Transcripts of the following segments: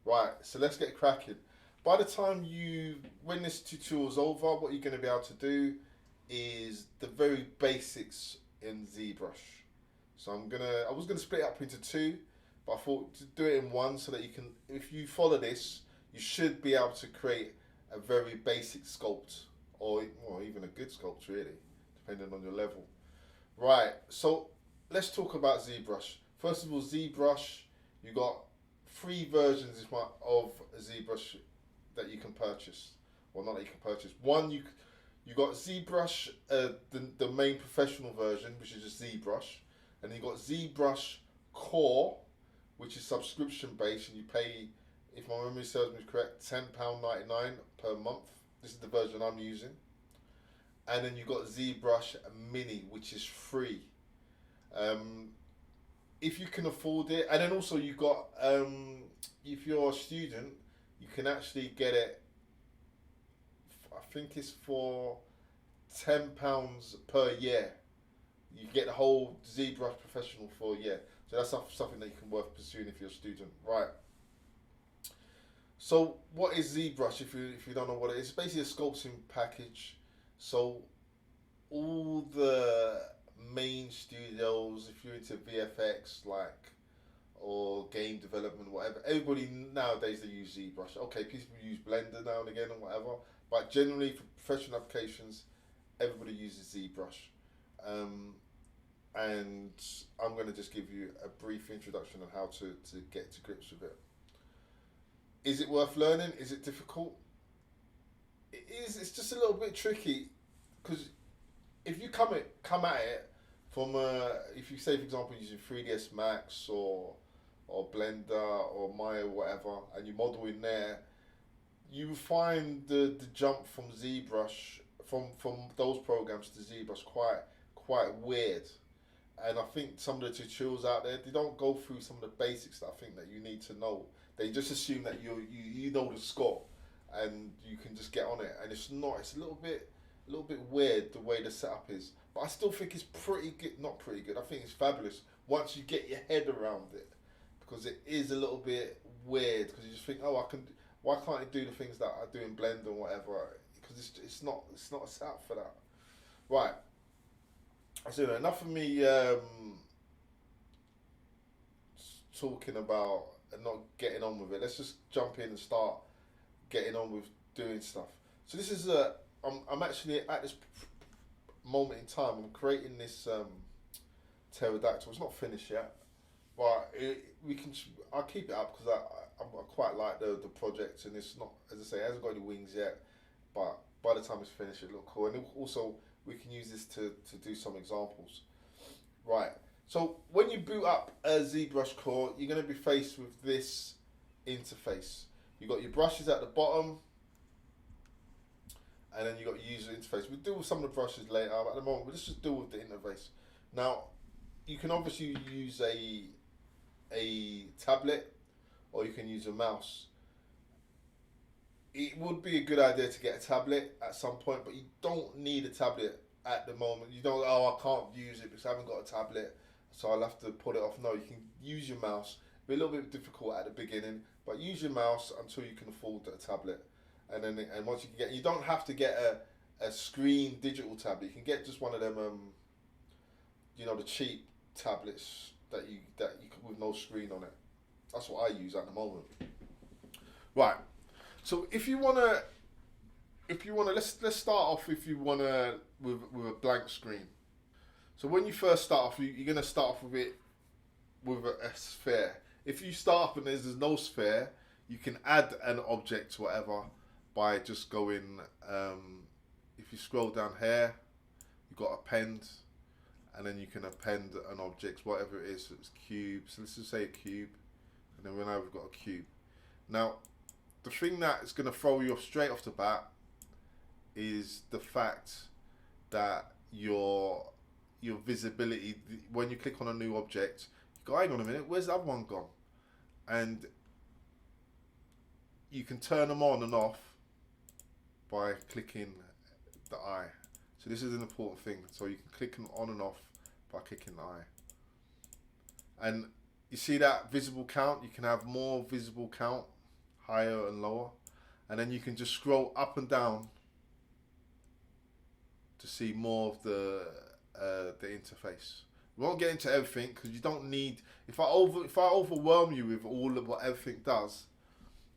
Right, so let's get cracking. By the time when this tutorial is over, what you're going to be able to do is the very basics in ZBrush. So I was gonna split it up into two, but I thought to do it in one so that you can, if you follow this, you should be able to create a very basic sculpt, or even a good sculpt really, depending on your level. Right, so let's talk about ZBrush. First of all, ZBrush, you got three versions of ZBrush that you can purchase. Well, not that you can purchase. One, you got ZBrush, the main professional version, which is just ZBrush, and you got ZBrush Core, which is subscription based, and you pay, if my memory serves me correct, £10.99 per month. This is the version I'm using. And then you got ZBrush Mini, which is free. If you can afford it, and then also you got, if you're a student, you can actually get it. I think it's for £10 per year. You get the whole ZBrush Professional for a year. So that's something that you can worth pursuing if you're a student, right? So what is ZBrush? If you don't know what it is, it's basically a sculpting package. So all the main studios, if you're into VFX, or game development, whatever, everybody nowadays they use ZBrush. Okay, people use Blender now and again and whatever, but generally for professional applications, everybody uses ZBrush. And I'm going to just give you a brief introduction on how to get to grips with it. Is it worth learning? Is it difficult? It is. It's just a little bit tricky, because if you come at it from if you say, for example, using 3ds Max or Blender or Maya or whatever, and you model in there, you find the jump from ZBrush from those programs to ZBrush quite weird. And I think some of the tutorials out there, they don't go through some of the basics that I think that you need to know. They just assume that you know the score and you can just get on it, and it's not. It's a little bit weird the way the setup is, but I still think it's pretty good. Not pretty good. I think it's fabulous once you get your head around it, because it is a little bit weird, because you just think, oh, why can't I do the things that I do in Blender or whatever? Because it's not a setup for that. Right. So enough of me talking about and not getting on with it. Let's just jump in and start getting on with doing stuff. So this is I'm actually at this moment in time. I'm creating this pterodactyl. It's not finished yet, but I'll keep it up because I quite like the project, and it's not, as I say, it hasn't got any wings yet. But by the time it's finished, it look cool, and also we can use this to do some examples. Right, so when you boot up a ZBrush Core, you're going to be faced with this interface. You've got your brushes at the bottom, and then you've got your user interface. We'll deal with some of the brushes later, but at the moment, let's just deal with the interface. Now, you can obviously use a tablet, or you can use a mouse. It would be a good idea to get a tablet at some point, but you don't need a tablet at the moment. You don't, oh, I can't use it because I haven't got a tablet, so I'll have to put it off. No, you can use your mouse. It'll be a little bit difficult at the beginning, but use your mouse until you can afford a tablet. And once you can you don't have to get a screen digital tablet. You can get just one of them, the cheap tablets that you with no screen on it. That's what I use at the moment. Right. So if you wanna, let's start off with a blank screen. So when you first start off, you're gonna start off with it with a sphere. If you start off and there's no sphere, you can add an object to whatever by just going. If you scroll down here, you've got append, and then you can append an object, whatever it is. So it's cube. So let's just say a cube, and then now we've got a cube. Now, the thing that is going to throw you off straight off the bat is the fact that your visibility, when you click on a new object, you go, hang on a minute, where's the other one gone? And you can turn them on and off by clicking the eye. So this is an important thing. So you can click them on and off by clicking the eye. And you see that visible count? You can have more visible count. higher and lower, and then you can just scroll up and down to see more of the interface. We won't get into everything because you don't need. If I overwhelm you with all of what everything does,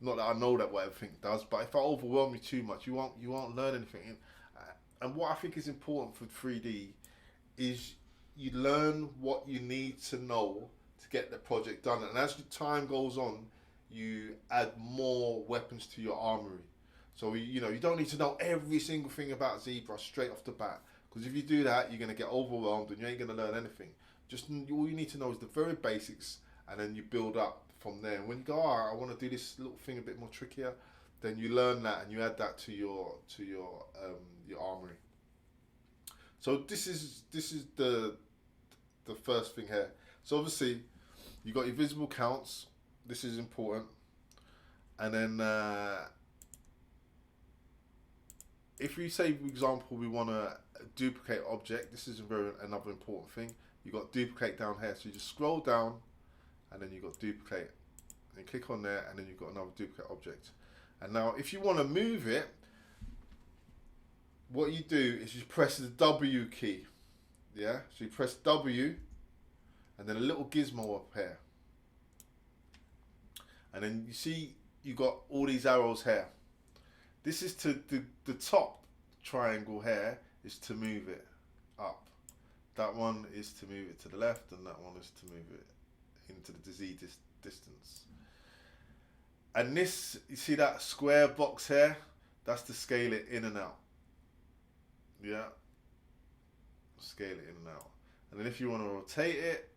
not that I know that what everything does, but if I overwhelm you too much, you won't learn anything. And what I think is important for 3D is you learn what you need to know to get the project done. And as the time goes on, you add more weapons to your armory. So you don't need to know every single thing about ZBrush straight off the bat, because if you do that, you're going to get overwhelmed and you ain't going to learn anything. Just all you need to know is the very basics, and then you build up from there. And when you go, I want to do this little thing a bit more trickier, then you learn that and you add that to your armory. So this is the first thing here. So obviously you got your visible counts. This is important, and then if we say, for example, we want to duplicate object, this is another important thing. You got duplicate down here, so you just scroll down, and then you got duplicate, and click on there, and then you've got another duplicate object. And now, if you want to move it, what you do is you press the W key. Yeah, so you press W, and then a little gizmo up here, and then you see you got all these arrows here. This is to the top triangle here is to move it up. That one is to move it to the left, and that one is to move it into the Z distance. And this, you see that square box here? That's to scale it in and out. Yeah. Scale it in and out. And then if you want to rotate it,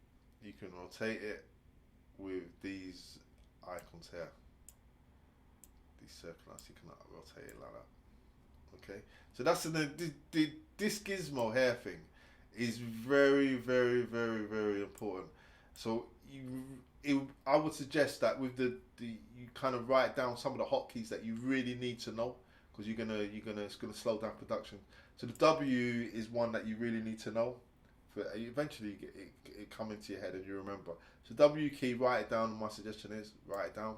you can rotate it with these icons here. These circles, you can rotate it like that. Okay. So that's this gizmo here thing is very, very, very, very important. So I would suggest that with you kind of write down some of the hotkeys that you really need to know, because it's gonna slow down production. So the W is one that you really need to know. For eventually it come into your head and you remember. So W key, write it down. My suggestion is write it down.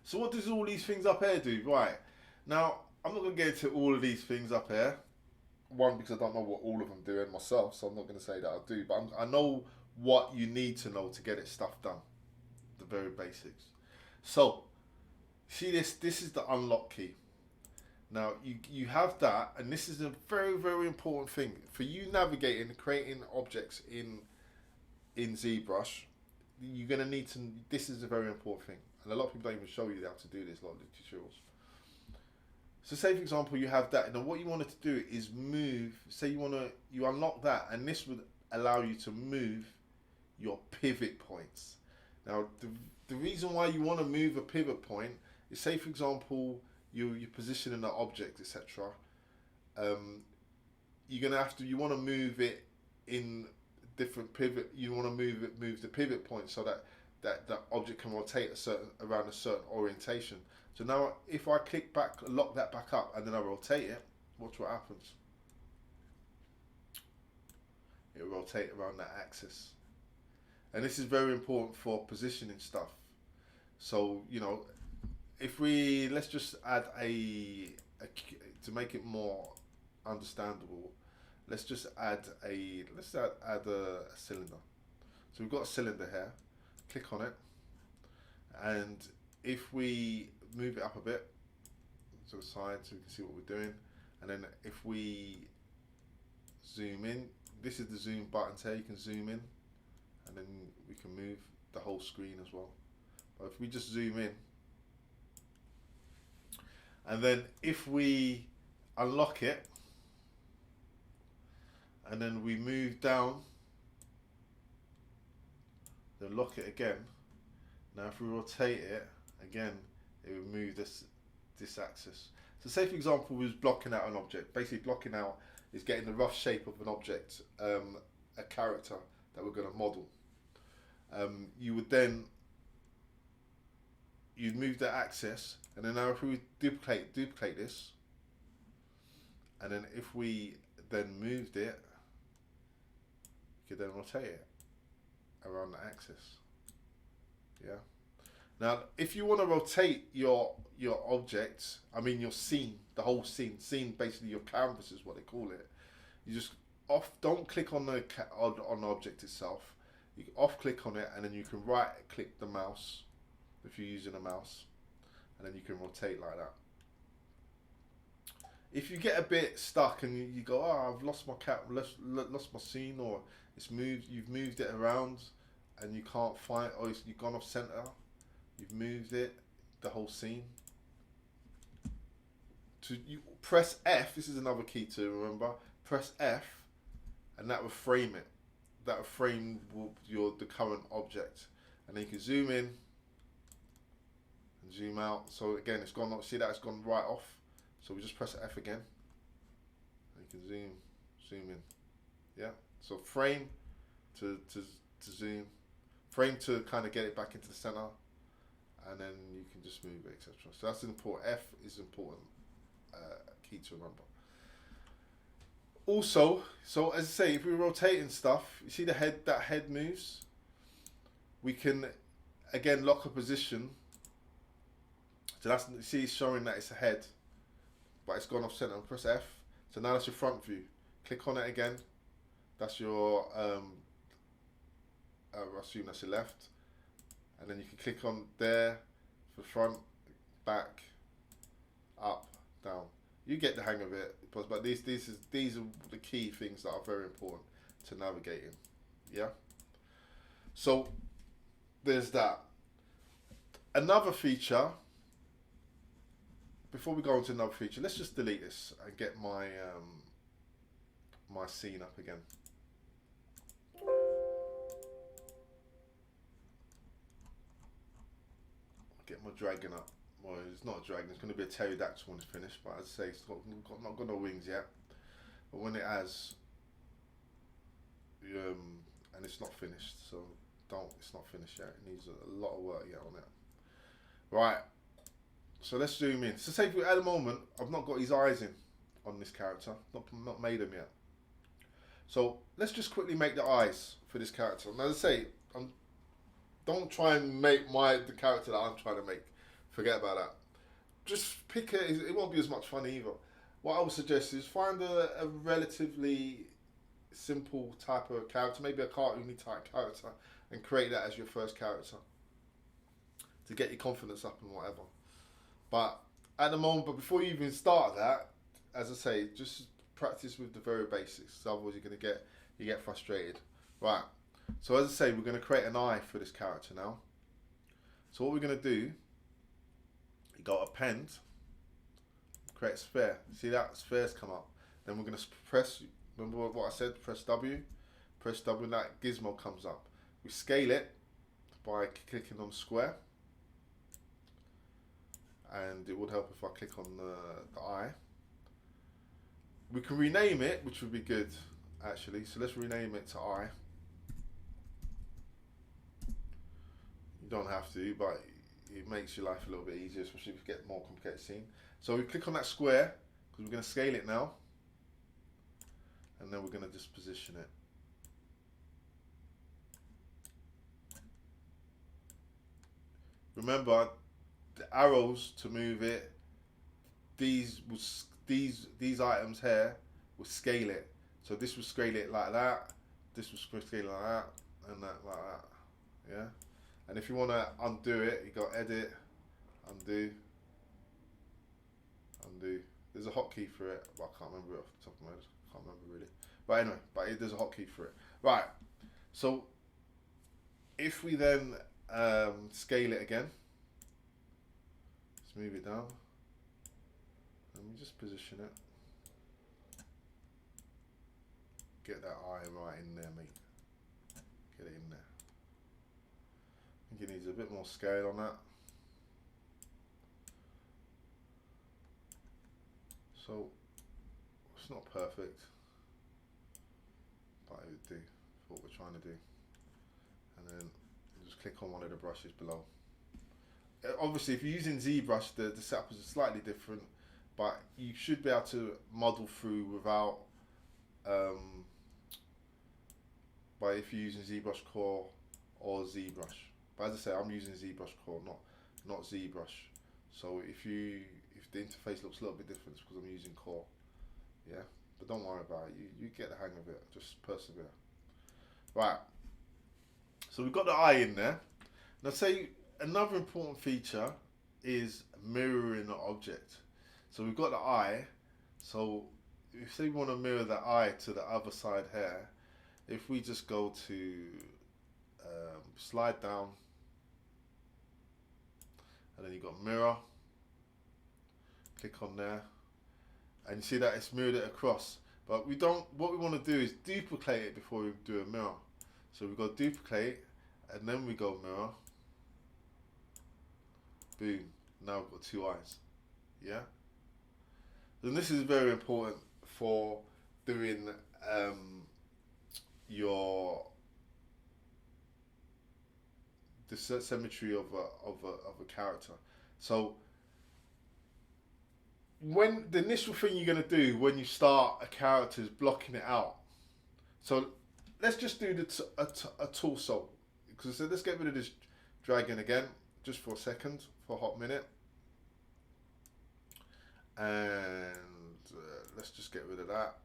So what does all these things up here do? Right, now I'm not gonna get into all of these things up here. One, because I don't know what all of them do in myself, so I'm not gonna say that I do. But I know what you need to know to get it stuff done, the very basics. So see this is the unlock key. Now you have that, and this is a very, very important thing for you navigating and creating objects in ZBrush. You're gonna need to. This is a very important thing, and a lot of people don't even show you how to do this. A lot of the tutorials. So say for example you have that, and then what you wanted to do is move. Say you unlock that, and this would allow you to move your pivot points. Now the reason why you want to move a pivot point is, say for example you're positioning the object, etc. You want to move it in different pivot. You want to move the pivot point so that the object can rotate around a certain orientation. So now if I click back, lock that back up, and then I rotate it, watch what happens. It will rotate around that axis. And this is very important for positioning stuff. So, if let's just add to make it more understandable, let's add a cylinder. So we've got a cylinder here, click on it, and if we move it up a bit to the side so we can see what we're doing, and then if we zoom in, this is the zoom button here, you can zoom in, and then we can move the whole screen as well. But if we just zoom in, and then if we unlock it, and then we move down, then lock it again. Now if we rotate it again, it will move this axis. So say for example we was blocking out an object. Basically blocking out is getting the rough shape of an object, a character that we're going to model. You'd move the axis, and then now if we duplicate this, and then if we then moved it, you could then rotate it around the axis. Yeah. Now, if you want to rotate your object, I mean your scene, the whole scene basically your canvas is what they call it. You just don't click on the on the object itself. You off click on it, and then you can right click the mouse if you're using a mouse, and then you can rotate like that. If you get a bit stuck and you go, oh, I've lost my lost my scene, or it's moved, you've moved it around, and you can't find, or you've gone off center, you've moved it, the whole scene. You press F. This is another key to remember. Press F, and that will frame it. That will frame the current object, and then you can zoom in and zoom out. So again, it's gone. See that it's gone right off. So we just press F again. And you can zoom in. Yeah. So frame to zoom, frame to kind of get it back into the center, and then you can just move it, etc. So that's important. F is important key to remember. Also, so as I say, if we're rotating stuff, you see the head, that head moves. We can again lock a position. So that's, you see, it's showing that it's a head, but it's gone off center. Press F. So now that's your front view. Click on it again. That's your I assume that's your left, and then you can click on there for front, back, up, down. You get the hang of it, but these are the key things that are very important to navigating. Yeah. So there's that. Another feature. Before we go on to another feature, let's just delete this and get my my scene up again. Get my dragon up. Well, it's not a dragon, it's going to be a pterodactyl when it's finished, but as I say, it's not got no wings yet. But when it has, and it's not finished, so it's not finished yet. It needs a lot of work yet on it. Right, so let's zoom in. So say at the moment, I've not got his eyes in on this character, not made them yet. So let's just quickly make the eyes for this character. And as I say, don't try and make the character that I'm trying to make. Forget about that. Just pick it. It won't be as much fun either. What I would suggest is find a relatively simple type of character, maybe a cartoony type character, and create that as your first character to get your confidence up and whatever. But at the moment, before you even start that, as I say, just practice with the very basics. Otherwise, you get frustrated. Right. So as I say, we're going to create an eye for this character now. So what we're going to do, you go append, create a sphere. See that sphere's come up. Then we're going to press. Remember what I said? Press W. Press W, and that gizmo comes up. We scale it by clicking on square, and it would help if I click on the eye. We can rename it, which would be good actually. So let's rename it to eye. You don't have to, but it makes your life a little bit easier, especially if you get more complicated scene. So we click on that square because we're going to scale it now, and then we're going to just position it. Remember, the arrows to move it. These items here will scale it. So this will scale it like that. This will scale it like that, and that like that. Yeah. And if you want to undo it, you go edit, undo, undo. There's a hotkey for it, but I can't remember it off the top of my head. I can't remember really. But anyway, there's a hotkey for it. Right. So if we then scale it again, let's move it down. Let me just position it. Get that eye right in there, mate. Get it in there. I think it needs a bit more scale on that. So it's not perfect, but it would do for what we're trying to do. And then just click on one of the brushes below. Obviously, if you're using ZBrush, the setup is slightly different, but you should be able to model through without. But if you're using ZBrush Core or ZBrush, But as I say, I'm using ZBrush Core, not ZBrush. So if the interface looks a little bit different, it's because I'm using Core. Yeah, but don't worry about it. You get the hang of it. Just persevere. Right. So we've got the eye in there. Now, say another important feature is mirroring the object. So we've got the eye. So if say we want to mirror the eye to the other side here, if we just go to slide down, and then you've got mirror, click on there, and you see that it's mirrored it across. But we don't, what we want to do is duplicate it before we do a mirror. So we go duplicate, and then we go mirror. Boom, now we've got two eyes. Yeah? And this is very important for doing the symmetry of a character. So when the initial thing you're going to do when you start a character is blocking it out. So let's just do a torso, because so let's get rid of this dragon again just for a second, for a hot minute, and let's just get rid of that.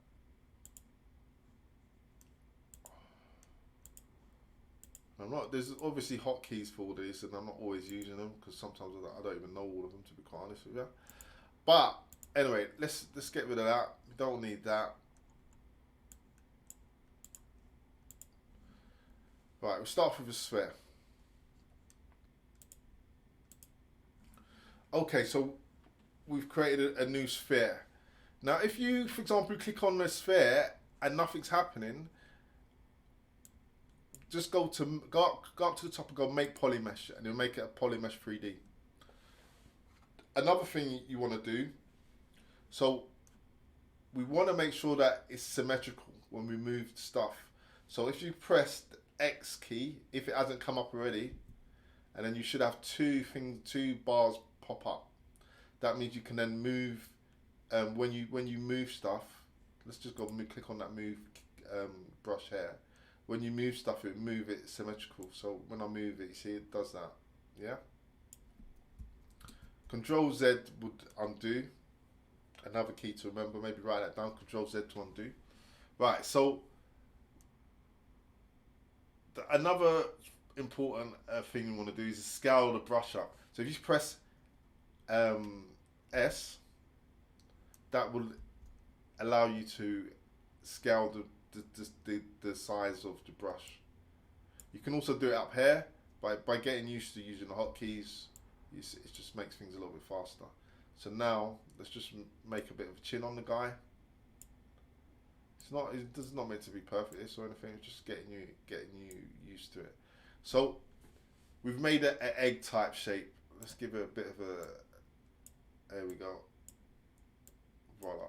There's obviously hotkeys for all these, and I'm not always using them because sometimes I don't even know all of them, to be quite honest with you. But anyway, let's get rid of that. We don't need that. Right, we'll start with a sphere. Okay, so we've created a new sphere. Now, if you, for example, click on the sphere and nothing's happening, just go up to the top and go make polymesh, and it'll make it a polymesh 3D. Another thing you want to do, so we want to make sure that it's symmetrical when we move stuff. So if you press the X key, if it hasn't come up already, and then you should have two bars pop up. That means you can then move when you move stuff. Let's just go click on that move brush here. When you move stuff, it move it symmetrical. So when I move it, you see it does that. Yeah. Control Z would undo. Another key to remember. Maybe write that down. Control Z to undo. Right. So another important thing you want to do is scale the brush up. So if you press S, that will allow you to scale the size of the brush. You can also do it up here by getting used to using the hotkeys. It just makes things a little bit faster. So now let's just make a bit of a chin on the guy. It's not meant to be perfect or anything. It's just getting you used to it. So we've made an egg type shape. Let's give it a bit of a. There we go. Voila.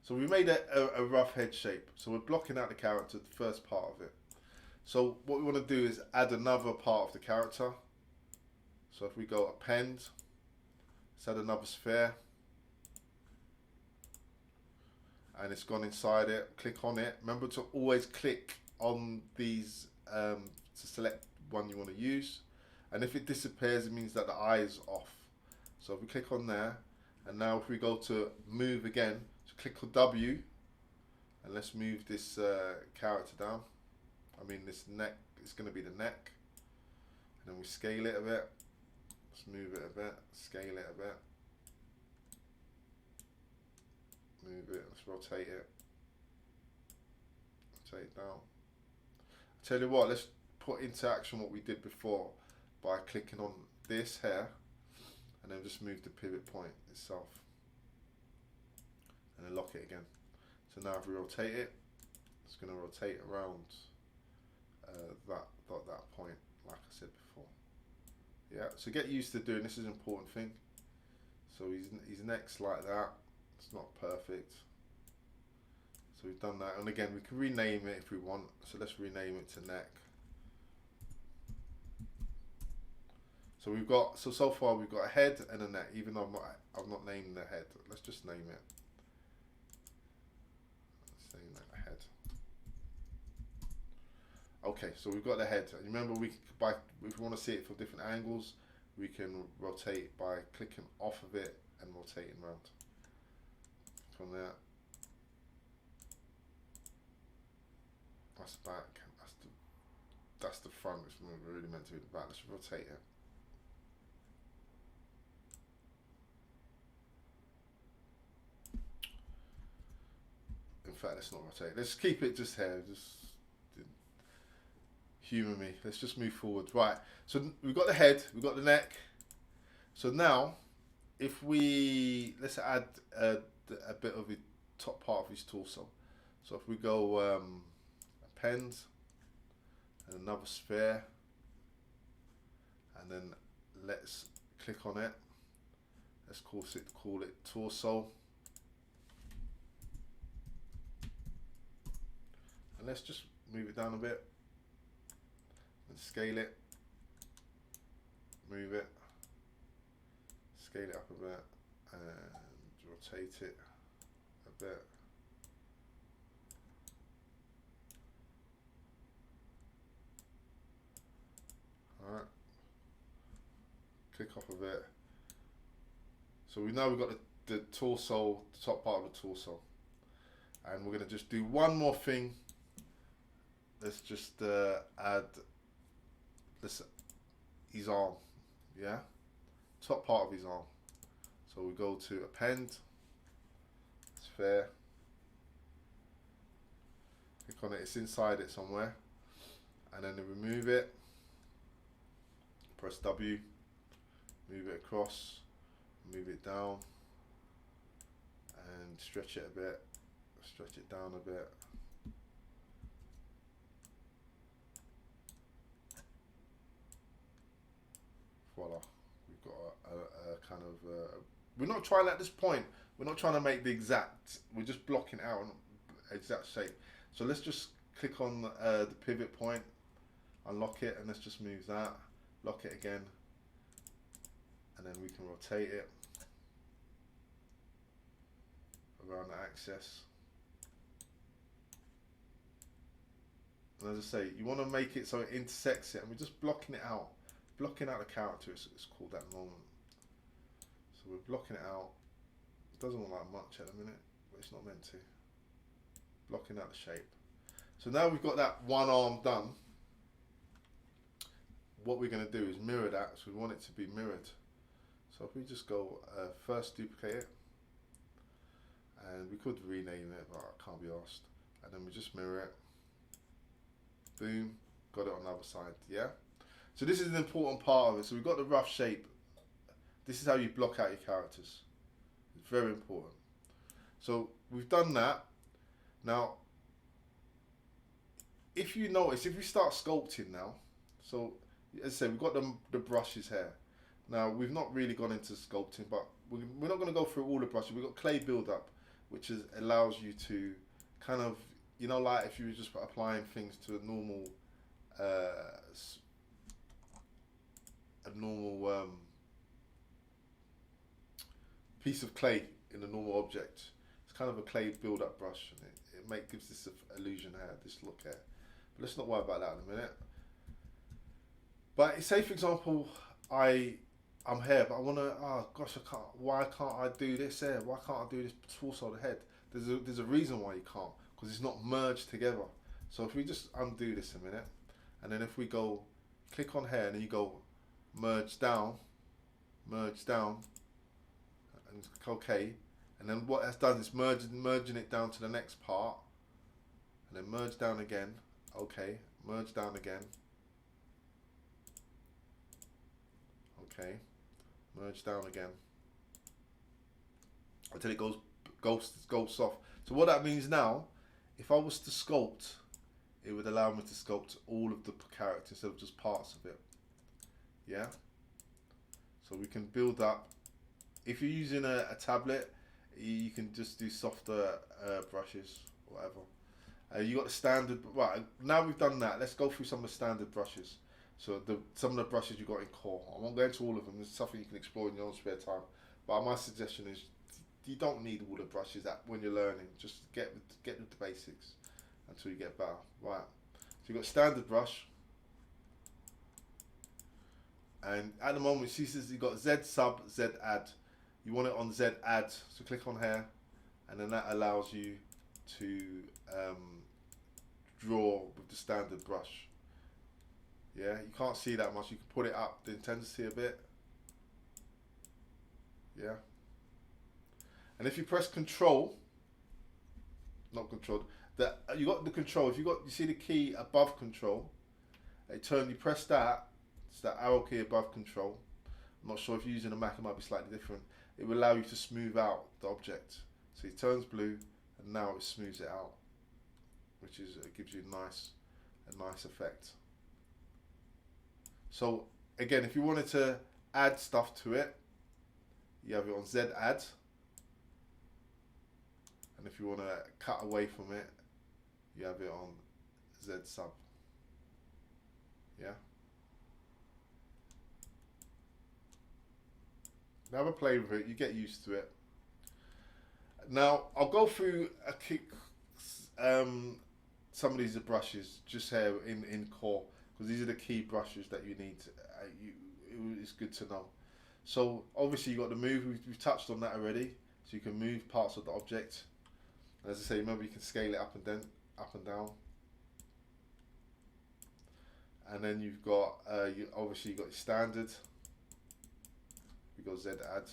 So we made a rough head shape. So we're blocking out the character, the first part of it. So what we want to do is add another part of the character. So if we go append, let's add another sphere. And it's gone inside it. Click on it. Remember to always click on these to select one you want to use. And if it disappears, it means that the eye is off. So if we click on there, and now if we go to move again, so click on W, and let's move this character down. I mean this neck, it's going to be the neck. And then we scale it a bit. Let's move it a bit, scale it a bit. Move it, let's rotate it. Rotate it down. I'll tell you what, let's put into action what we did before by clicking on this here, and then just move the pivot point itself. And then lock it again. So now if we rotate it, it's going to rotate around that point, like I said before. Yeah, so get used to doing this is an important thing. So his neck's like that. It's not perfect. So we've done that, and again we can rename it if we want. So let's rename it to neck. So we've got so far we've got a head and a neck, even though I've not named the head. Let's just name it. Let's name that a head. Okay, so we've got the head. Remember, if we want to see it from different angles, we can rotate by clicking off of it and rotating around. From there, that's back. That's the front, which we're really meant to be the back. Let's rotate it. In fact, let's not rotate. Let's keep it just here. Just humour me. Let's just move forward. Right. So we've got the head. We've got the neck. So now, if let's add a bit of the top part of his torso. So if we go append and another sphere, and then let's click on it. Let's call it torso. And let's just move it down a bit and scale it, move it, scale it up a bit and rotate it a bit. Alright, click off of it. So we've got the torso, the top part of the torso. And we're going to just do one more thing. Let's just add his arm, yeah? Top part of his arm. So we go to append, sphere, click on it, it's inside it somewhere, and then remove it, press W, move it across, move it down, and stretch it a bit, stretch it down a bit. Voila, we've got a kind of, we're not trying at this point, we're not trying to make the exact, we're just blocking out an exact shape. So let's just click on the pivot point, unlock it, and let's just move that, lock it again, and then we can rotate it around the axis. And as I say, you want to make it so it intersects it, and we're just blocking it out. Blocking out the character, it's called that moment. So we're blocking it out. It doesn't look like much at the minute, but it's not meant to. Blocking out the shape. So now we've got that one arm done. What we're going to do is mirror that, so we want it to be mirrored. So if we just go first duplicate it, and we could rename it, but I can't be asked. And then we just mirror it. Boom, got it on the other side, yeah? So this is an important part of it. So we've got the rough shape. This is how you block out your characters. It's very important. So we've done that. Now, if you notice, if we start sculpting now, so as I said, we've got the brushes here. Now, we've not really gone into sculpting, but we're not going to go through all the brushes. We've got clay build-up, which allows you to kind of, you know, like if you were just applying things to a normal piece of clay in a normal object. It's kind of a clay build-up brush, and it gives this illusion here, this look here. But let's not worry about that in a minute. But say for example, I'm here, but I want to, oh gosh, I can't. Why can't I do this here? Why can't I do this torso of the head? There's a reason why you can't, because it's not merged together. So if we just undo this a minute, and then if we go click on here, and then you go merge down, and okay, and then what that's done is merging it down to the next part, and then merge down again, okay, merge down again, okay, merge down again, until it goes soft. So what that means now, if I was to sculpt, it would allow me to sculpt all of the character instead of just parts of it. Yeah, so we can build up. If you're using a tablet, you can just do softer brushes, whatever. You got the standard. Right, now we've done that, let's go through some of the standard brushes. So some of the brushes you got in core, I won't go into all of them. There's something you can explore in your own spare time, but my suggestion is you don't need all the brushes that when you're learning. Just get with the basics until you get better. Right, you've got standard brush, and at the moment, see, you've got Z sub, Z add. You want it on Z add, so click on here, and then that allows you to draw with the standard brush. Yeah, you can't see that much. You can put it up the intensity a bit. Yeah. And if you press Control, not Control, you got the Control. If you see the key above Control, you press that. It's that arrow key above Control. I'm not sure if you're using a Mac, it might be slightly different. It will allow you to smooth out the object. So it turns blue, and now it smooths it out, which is it gives you a nice effect. So again, if you wanted to add stuff to it, you have it on Z add, and if you want to cut away from it, you have it on Z sub. Yeah. Have a play with it, you get used to it. Now I'll go through some of these brushes just here in core, because these are the key brushes that you need. It's good to know. So obviously you got the move. We've touched on that already. So you can move parts of the object. And as I say, remember you can scale it up and down. And then you've got obviously you got your standard. We got Z add.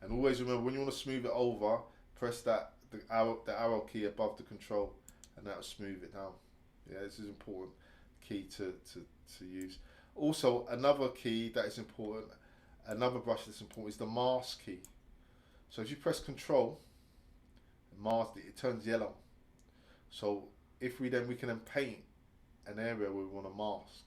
And always remember, when you want to smooth it over, press the arrow key above the Control, and that'll smooth it down. Yeah, this is an important key to use. Also, another key that is important, another brush that's important, is the mask key. So if you press Control, mask it turns yellow. So if we can then paint an area where we want to mask.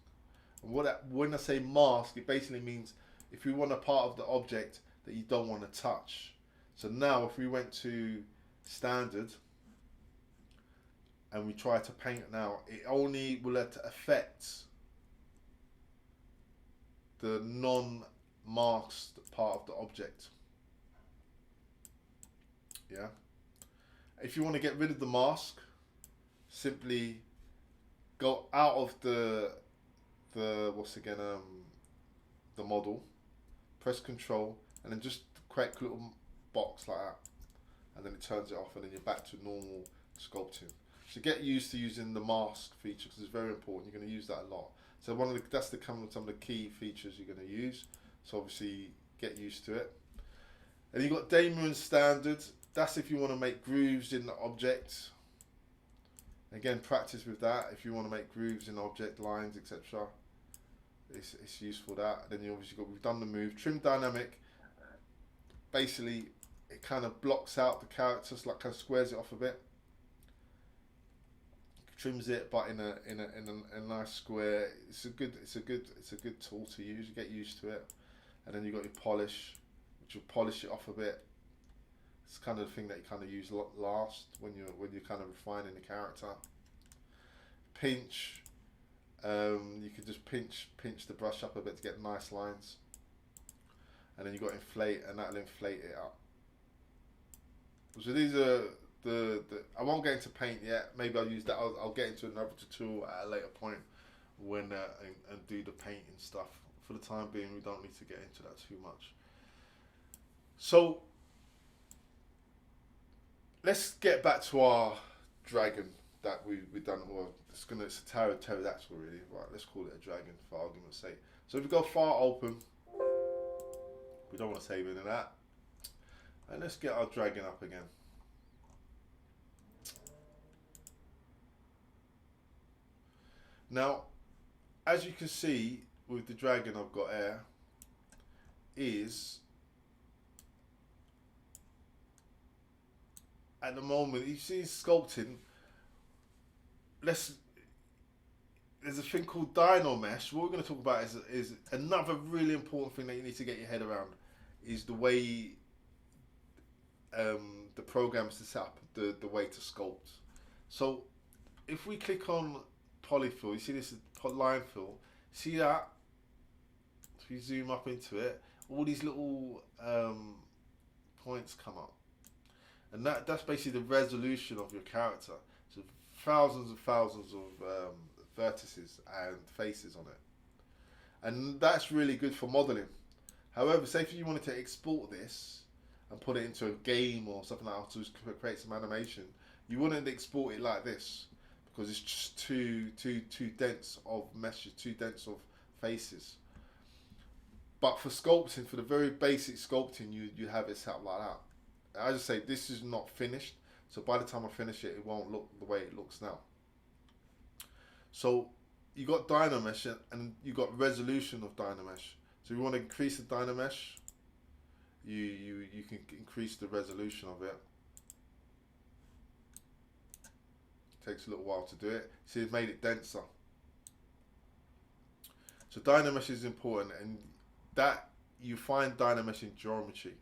And when I say mask, it basically means if we want a part of the object that you don't want to touch. So now if we went to standard and we try to paint it now, it only will affect the non-masked part of the object. Yeah. If you want to get rid of the mask, simply go out of the model, press Control, and then just create a little box like that, and then it turns it off, and then you're back to normal sculpting. So get used to using the mask feature, because it's very important. You're going to use that a lot. So that's some of the key features you're going to use. So obviously get used to it. And you've got Dynamesh standard. That's if you want to make grooves in the object. Again, practice with that. If you want to make grooves in object lines, etc., it's useful that. Then you obviously we've done the move. Trim dynamic. Basically, it kind of blocks out the characters, like kind of squares it off a bit. Trims it, but in a nice square. It's a good tool to use. You get used to it. And then you got your polish, which will polish it off a bit. It's kind of the thing that you kind of use last when you're kind of refining the character. Pinch. You can just pinch the brush up a bit to get nice lines. And then you got inflate, and that'll inflate it up. So these are I won't get into paint yet. Maybe I'll use that. I'll get into another tutorial at a later point when and do the painting stuff. For the time being, we don't need to get into that too much. So let's get back to our dragon that we've done. Well, it's a pterodactyl really. Right, let's call it a dragon for argument's sake. So if we go far open, we don't want to save any of that. And let's get our dragon up again. Now, as you can see with the dragon I've got here, is at the moment, you see sculpting, there's a thing called Dynamesh. What we're going to talk about is another really important thing that you need to get your head around, is the way the program is to set up the way to sculpt. So if we click on polyfill, you see this is line fill, see that? If you zoom up into it, all these little points come up. and that's basically the resolution of your character. So thousands and thousands of vertices and faces on it, and that's really good for modeling. However, say if you wanted to export this and put it into a game or something like that to create some animation, you wouldn't export it like this because it's just too dense of meshes, too dense of faces. But for sculpting, for the very basic sculpting, you have it set up like that. I just say this is not finished, so by the time I finish it, it won't look the way it looks now. So you got Dynamesh and you got resolution of Dynamesh. So if you want to increase the Dynamesh, you can increase the resolution of it. Takes a little while to do it. See, it's made it denser. So Dynamesh is important, and that you find Dynamesh in geometry.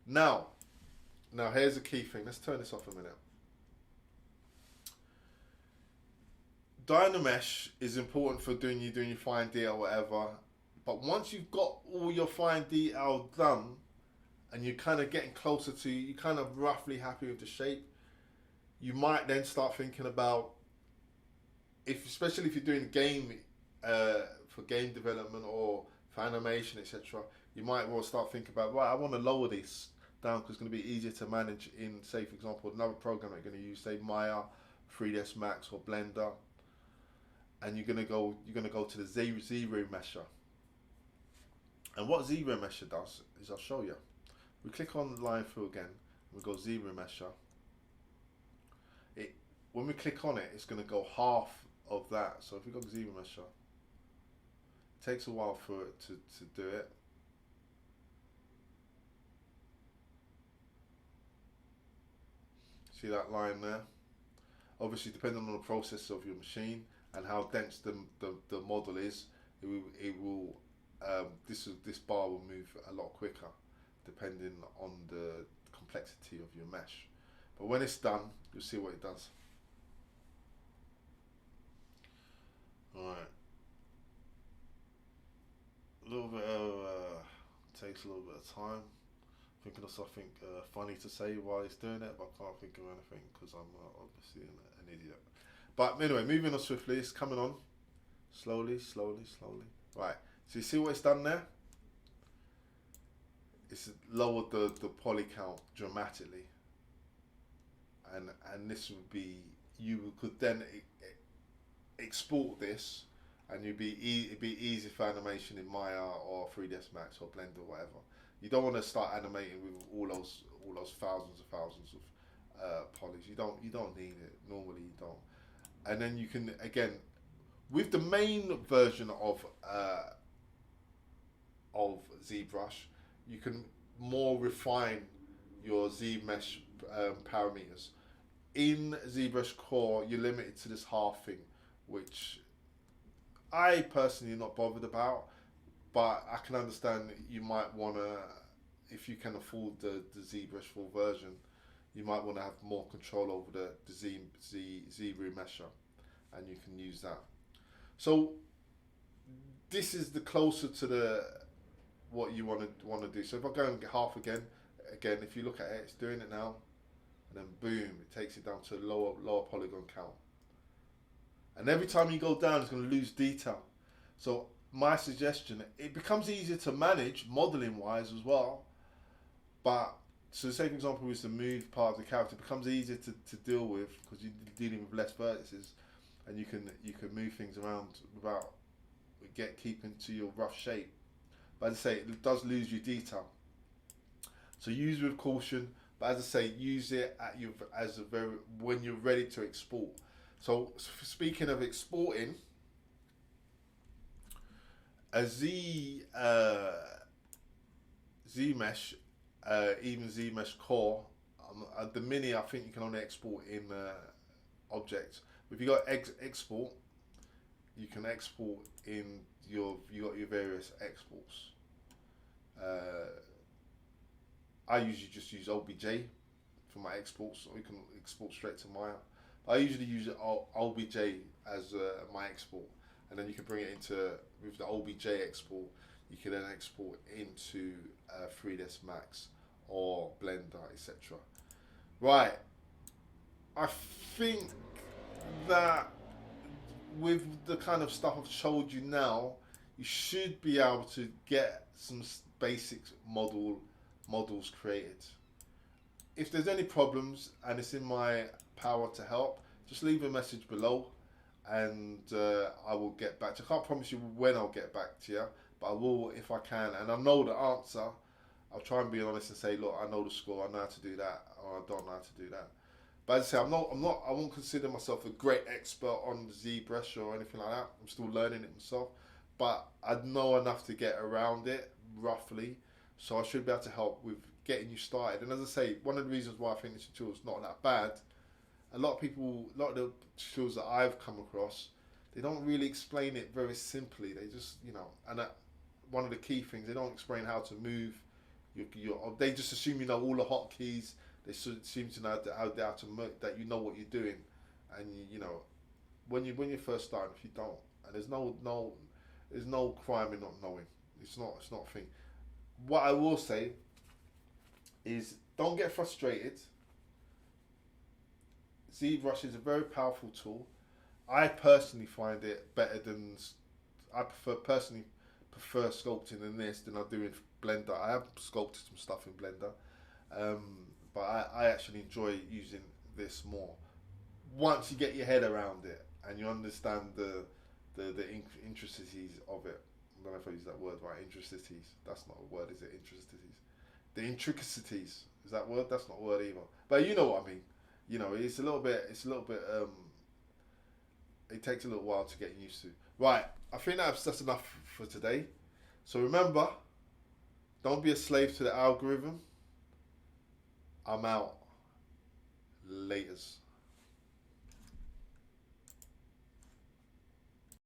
Now here's a key thing. Let's turn this off a minute. Dynamesh is important for doing your fine detail or whatever. But once you've got all your fine detail done, and you're kind of getting closer to, you're kind of roughly happy with the shape, you might then start thinking about, especially if you're doing game for game development or for animation, etc. You might want to start thinking about, right, I want to lower this down because it's going to be easier to manage in, say, for example, another program that you're going to use, say Maya, 3ds Max, or Blender, and you're going to go to the ZBrush. And what ZBrush does is, I'll show you. We click on the line through again. We go ZBrush. When we click on it, it's going to go half of that. So if we go to ZBrush, it takes a while for it to do it. See that line there? Obviously, depending on the process of your machine and how dense the model is, this bar will move a lot quicker depending on the complexity of your mesh. But when it's done, you'll see what it does. Alright. A little bit of, takes a little bit of time. Thinking of something funny to say while he's doing it, but I can't think of anything because I'm obviously an idiot. But anyway, moving on swiftly, it's coming on. Slowly. Right. So you see what it's done there? It's lowered the poly count dramatically, and this would be, you could then export this, and it'd be easy for animation in Maya or 3ds Max or Blender or whatever. You don't want to start animating with all those thousands of polys. You don't need it. Normally you don't. And then you can, again, with the main version of ZBrush, you can more refine your ZMesh parameters. In ZBrush Core, you're limited to this half thing, which I personally am not bothered about, but I can understand that you might want to, if you can afford the ZBrush full version, you might want to have more control over the ZBrush, and you can use that. So this is the closer to the what you want to do. So if I go and get half again, if you look at it, it's doing it now, and then boom, it takes it down to a lower polygon count. And every time you go down, it's going to lose detail. So my suggestion, it becomes easier to manage modeling wise as well. But so say for example, is the move part of the character, it becomes easier to deal with because you're dealing with less vertices, and you can move things around without keeping to your rough shape. But as I say, it does lose your detail. So use with caution. But as I say, use it at when you're ready to export. So speaking of exporting, a ZMesh, even ZMesh Core, the mini, I think you can only export in objects. If you got export, you can export in you got your various exports. I usually just use OBJ for my exports, or you can export straight to Maya. I usually use OBJ as my export, and then you can bring it into, with the OBJ export, you can then export into 3ds Max or Blender, etc. Right, I think that with the kind of stuff I've showed you now, you should be able to get some basic models created. If there's any problems and it's in my power to help, just leave a message below, and I will get back to you. I can't promise you when I'll get back to you, but I will if I can. And I know the answer. I'll try and be honest and say, look, I know the score, I know how to do that, or I don't know how to do that. But as I say, I won't consider myself a great expert on ZBrush or anything like that. I'm still learning it myself, but I know enough to get around it roughly, so I should be able to help with getting you started. And as I say, one of the reasons why I think this tutorial is not that bad, a lot of the tutorials that I've come across, they don't really explain it very simply. They just, and one of the key things, they don't explain how to move. They just assume you know all the hotkeys. They seem to know how to that you know what you're doing, and when you're first starting, if you don't, and there's no crime in not knowing. It's not a thing. What I will say is, don't get frustrated. ZBrush is a very powerful tool. I personally find it better than I personally prefer sculpting in this than I do in Blender. I have sculpted some stuff in Blender, but I actually enjoy using this more. Once you get your head around it and you understand the intricacies of it. I don't know if I use that word right. Intricacies. That's not a word, is it? Intricacies. The intricacies. Is that word? That's not a word either. But you know what I mean. It's a little bit. It takes a little while to get used to. Right. I think that's enough for today. So remember, don't be a slave to the algorithm. I'm out. Laters.